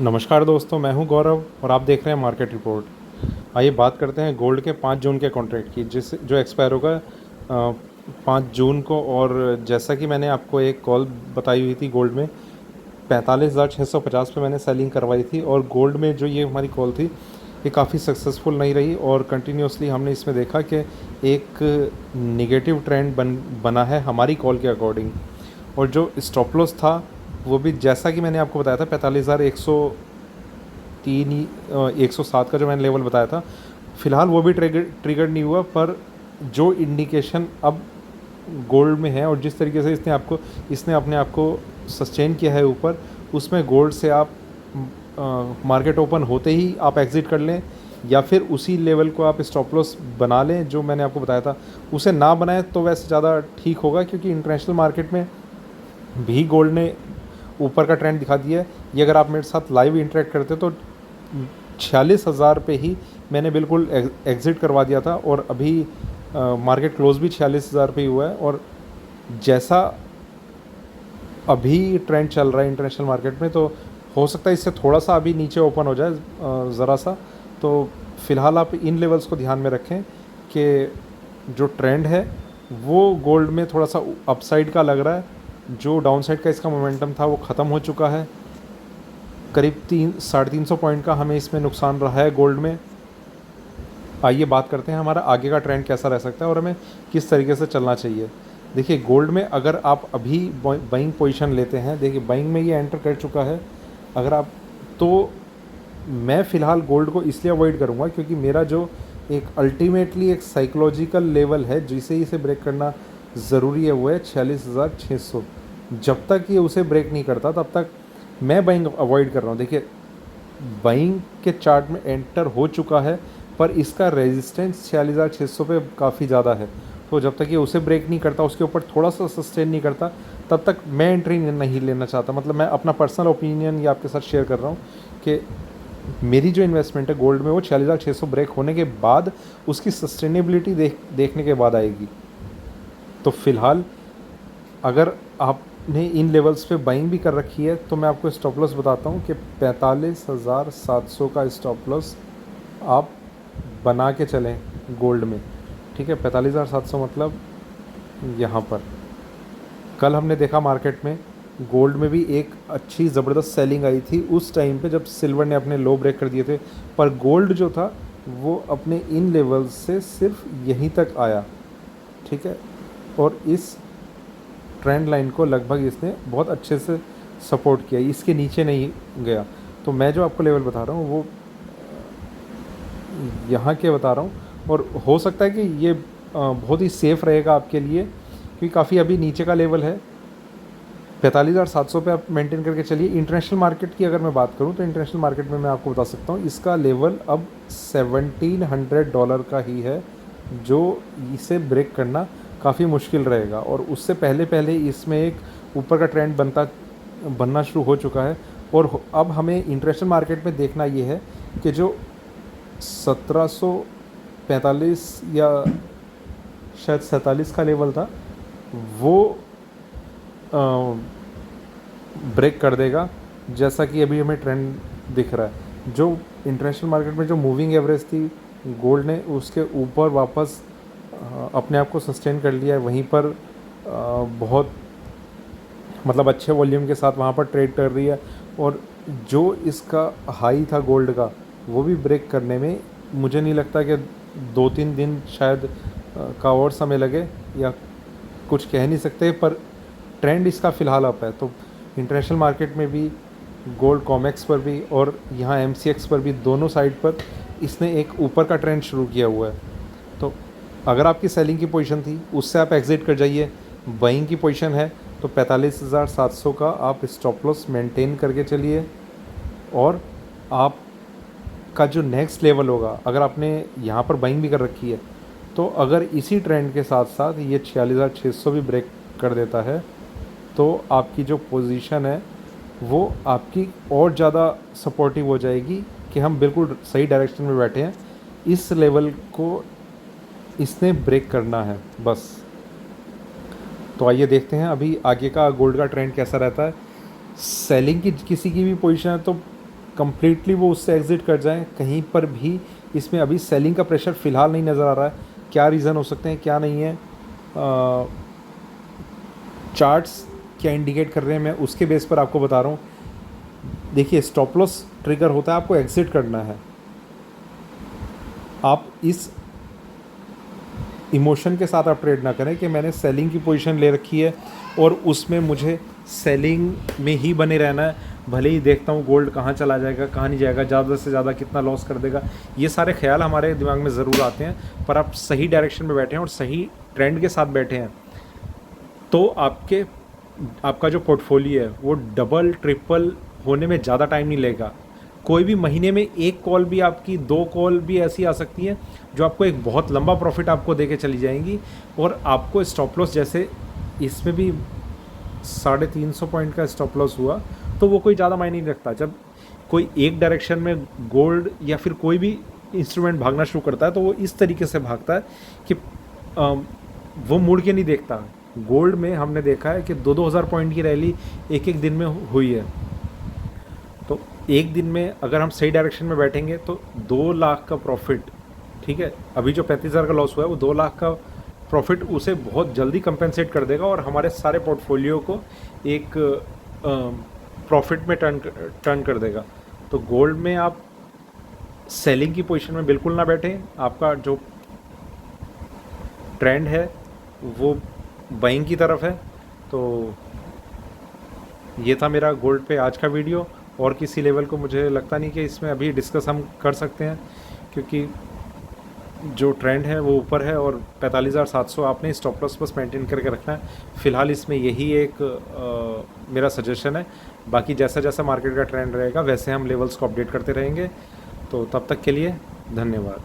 नमस्कार दोस्तों, मैं हूं गौरव और आप देख रहे हैं मार्केट रिपोर्ट। आइए बात करते हैं गोल्ड के 5 जून के कॉन्ट्रैक्ट की, जो एक्सपायर होगा 5 जून को। और जैसा कि मैंने आपको एक कॉल बताई हुई थी, गोल्ड में 45,650 पे मैंने सेलिंग करवाई थी। और गोल्ड में जो ये हमारी कॉल थी, ये काफ़ी सक्सेसफुल नहीं रही और कंटिन्यूसली हमने इसमें देखा कि एक निगेटिव ट्रेंड बना है हमारी कॉल के अकॉर्डिंग। और जो स्टॉप लॉस था वो भी जैसा कि मैंने आपको बताया था 45,103 107 का जो मैंने लेवल बताया था, फ़िलहाल वो भी ट्रिगर नहीं हुआ। पर जो इंडिकेशन अब गोल्ड में है और जिस तरीके से इसने अपने आप को सस्टेन किया है ऊपर, उसमें गोल्ड से आप मार्केट ओपन होते ही आप एग्ज़िट कर लें, या फिर उसी लेवल को आप स्टॉप लॉस बना लें जो मैंने आपको बताया था। उसे ना बनाएं तो वैसे ज़्यादा ठीक होगा, क्योंकि इंटरनेशनल मार्केट में भी गोल्ड ने ऊपर का ट्रेंड दिखा दिया है। ये अगर आप मेरे साथ लाइव इंटरेक्ट करते तो 46,000 पे ही मैंने बिल्कुल एग्ज़िट करवा दिया था, और अभी मार्केट क्लोज भी 46,000 पे ही हुआ है। और जैसा अभी ट्रेंड चल रहा है इंटरनेशनल मार्केट में, तो हो सकता है इससे थोड़ा सा अभी नीचे ओपन हो जाए ज़रा सा। तो फ़िलहाल आप इन लेवल्स को ध्यान में रखें कि जो ट्रेंड है वो गोल्ड में थोड़ा सा अपसाइड का लग रहा है। जो डाउनसाइड का इसका मोमेंटम था वो ख़त्म हो चुका है। करीब 300-350 पॉइंट का हमें इसमें नुकसान रहा है गोल्ड में। आइए बात करते हैं हमारा आगे का ट्रेंड कैसा रह सकता है और हमें किस तरीके से चलना चाहिए। देखिए, गोल्ड में अगर आप अभी बाइंग पोजीशन लेते हैं, देखिए बाइंग में ये एंटर कर चुका है। अगर आप तो मैं फ़िलहाल गोल्ड को इसलिए अवॉइड करूँगा क्योंकि मेरा जो एक अल्टीमेटली एक साइकोलॉजिकल लेवल है जिसे इसे ब्रेक करना ज़रूरी है, वो है 46,600। जब तक ये उसे ब्रेक नहीं करता तब तक मैं बाइंग अवॉइड कर रहा हूँ। देखिए, बाइंग के चार्ट में एंटर हो चुका है, पर इसका रेजिस्टेंस 46,600 पे काफ़ी ज़्यादा है। तो जब तक ये उसे ब्रेक नहीं करता, उसके ऊपर थोड़ा सा सस्टेन नहीं करता, तब तक मैं एंट्री नहीं लेना चाहता। मतलब मैं अपना पर्सनल ओपिनियन ये आपके साथ शेयर कर रहा हूँ कि मेरी जो इन्वेस्टमेंट है गोल्ड में, वो 46,600 ब्रेक होने के बाद उसकी सस्टेनेबिलिटी देखने के बाद आएगी। तो फ़िलहाल अगर आपने इन लेवल्स पे बाइंग भी कर रखी है, तो मैं आपको स्टॉप लॉस बताता हूँ कि 45,700 का स्टॉप लॉस आप बना के चलें गोल्ड में। ठीक है, 45,700 मतलब यहाँ पर। कल हमने देखा मार्केट में गोल्ड में भी एक अच्छी ज़बरदस्त सेलिंग आई थी उस टाइम पे जब सिल्वर ने अपने लो ब्रेक कर दिए थे, पर गोल्ड जो था वो अपने इन लेवल्स से सिर्फ यहीं तक आया। ठीक है, और इस ट्रेंड लाइन को लगभग इसने बहुत अच्छे से सपोर्ट किया, इसके नीचे नहीं गया। तो मैं जो आपको लेवल बता रहा हूँ वो यहाँ के बता रहा हूँ, और हो सकता है कि ये बहुत ही सेफ़ रहेगा आपके लिए, क्योंकि काफ़ी अभी नीचे का लेवल है। 45,700 पे आप मेंटेन करके चलिए। इंटरनेशनल मार्केट की अगर मैं बात करूँ तो इंटरनेशनल मार्केट में मैं आपको बता सकता हूँ इसका लेवल अब $1,700 का ही है, जो इसे ब्रेक करना काफ़ी मुश्किल रहेगा। और उससे पहले पहले इसमें एक ऊपर का ट्रेंड बनना शुरू हो चुका है। और अब हमें इंटरनेशनल मार्केट में देखना ये है कि जो 1745 या शायद 47 का लेवल था, वो ब्रेक कर देगा, जैसा कि अभी हमें ट्रेंड दिख रहा है। जो इंटरनेशनल मार्केट में जो मूविंग एवरेज थी, गोल्ड ने उसके ऊपर वापस अपने आप को सस्टेन कर लिया है। वहीं पर बहुत मतलब अच्छे वॉल्यूम के साथ वहाँ पर ट्रेड कर रही है, और जो इसका हाई था गोल्ड का, वो भी ब्रेक करने में मुझे नहीं लगता कि 2-3 दिन शायद का और समय लगे, या कुछ कह नहीं सकते। पर ट्रेंड इसका फ़िलहाल अप है। तो इंटरनेशनल मार्केट में भी, गोल्ड कॉमेक्स पर भी और यहाँ MCX पर भी, दोनों साइड पर इसने एक ऊपर का ट्रेंड शुरू किया हुआ है। तो अगर आपकी सेलिंग की पोजीशन थी, उससे आप एग्ज़िट कर जाइए। बाइंग की पोजीशन है तो 45,700 का आप स्टॉप लॉस मेंटेन करके चलिए। और आपका जो नेक्स्ट लेवल होगा, अगर आपने यहाँ पर बाइंग भी कर रखी है, तो अगर इसी ट्रेंड के साथ साथ ये 46,600 भी ब्रेक कर देता है, तो आपकी जो पोजीशन है वो आपकी और ज़्यादा सपोर्टिव हो जाएगी कि हम बिल्कुल सही डायरेक्शन में बैठे हैं। इस लेवल को इसने ब्रेक करना है बस। तो आइए देखते हैं अभी आगे का गोल्ड का ट्रेंड कैसा रहता है। सेलिंग की किसी की भी पोजीशन है तो कम्प्लीटली वो उससे एग्ज़िट कर जाएं, कहीं पर भी इसमें अभी सेलिंग का प्रेशर फ़िलहाल नहीं नज़र आ रहा है। क्या रीज़न हो सकते हैं, क्या नहीं है, चार्ट्स क्या इंडिकेट कर रहे हैं, मैं उसके बेस पर आपको बता रहा हूँ। देखिए, स्टॉप लॉस ट्रिगर होता है, आपको एग्ज़िट करना है। आप इस इमोशन के साथ आप ट्रेड ना करें कि मैंने सेलिंग की पोजीशन ले रखी है और उसमें मुझे सेलिंग में ही बने रहना है, भले ही देखता हूँ गोल्ड कहाँ चला जाएगा, कहाँ नहीं जाएगा, ज़्यादा से ज़्यादा कितना लॉस कर देगा। ये सारे ख्याल हमारे दिमाग में ज़रूर आते हैं, पर आप सही डायरेक्शन में बैठे हैं और सही ट्रेंड के साथ बैठे हैं तो आपका जो पोर्टफोलियो है वो डबल ट्रिपल होने में ज़्यादा टाइम नहीं लेगा। कोई भी महीने में एक कॉल भी आपकी, 2 कॉल भी ऐसी आ सकती हैं जो आपको एक बहुत लंबा प्रॉफिट आपको दे के चली जाएंगी। और आपको स्टॉप लॉस, जैसे इसमें भी 350 पॉइंट का स्टॉप लॉस हुआ, तो वो कोई ज़्यादा मायने नहीं रखता। जब कोई एक डायरेक्शन में गोल्ड या फिर कोई भी इंस्ट्रूमेंट भागना शुरू करता है तो वो इस तरीके से भागता है कि वो मुड़ के नहीं देखता। गोल्ड में हमने देखा है कि 2-2 हज़ार पॉइंट की रैली एक एक दिन में हुई है। तो एक दिन में अगर हम सही डायरेक्शन में बैठेंगे तो 2 लाख का प्रॉफिट, ठीक है, अभी जो 35,000 का लॉस हुआ है वो 2 लाख का प्रॉफिट उसे बहुत जल्दी कंपेंसेट कर देगा और हमारे सारे पोर्टफोलियो को एक प्रॉफिट में टर्न कर देगा। तो गोल्ड में आप सेलिंग की पोजीशन में बिल्कुल ना बैठें। आपका जो ट्रेंड है वो बाइंग की तरफ है। तो ये था मेरा गोल्ड पे आज का वीडियो। और किसी लेवल को मुझे लगता नहीं कि इसमें अभी डिस्कस हम कर सकते हैं, क्योंकि जो ट्रेंड है वो ऊपर है और 45,700 आपने स्टॉप लॉस बस मेंटेन करके रखना है। फ़िलहाल इसमें यही एक मेरा सजेशन है। बाकी जैसा जैसा मार्केट का ट्रेंड रहेगा वैसे हम लेवल्स को अपडेट करते रहेंगे। तो तब तक के लिए धन्यवाद।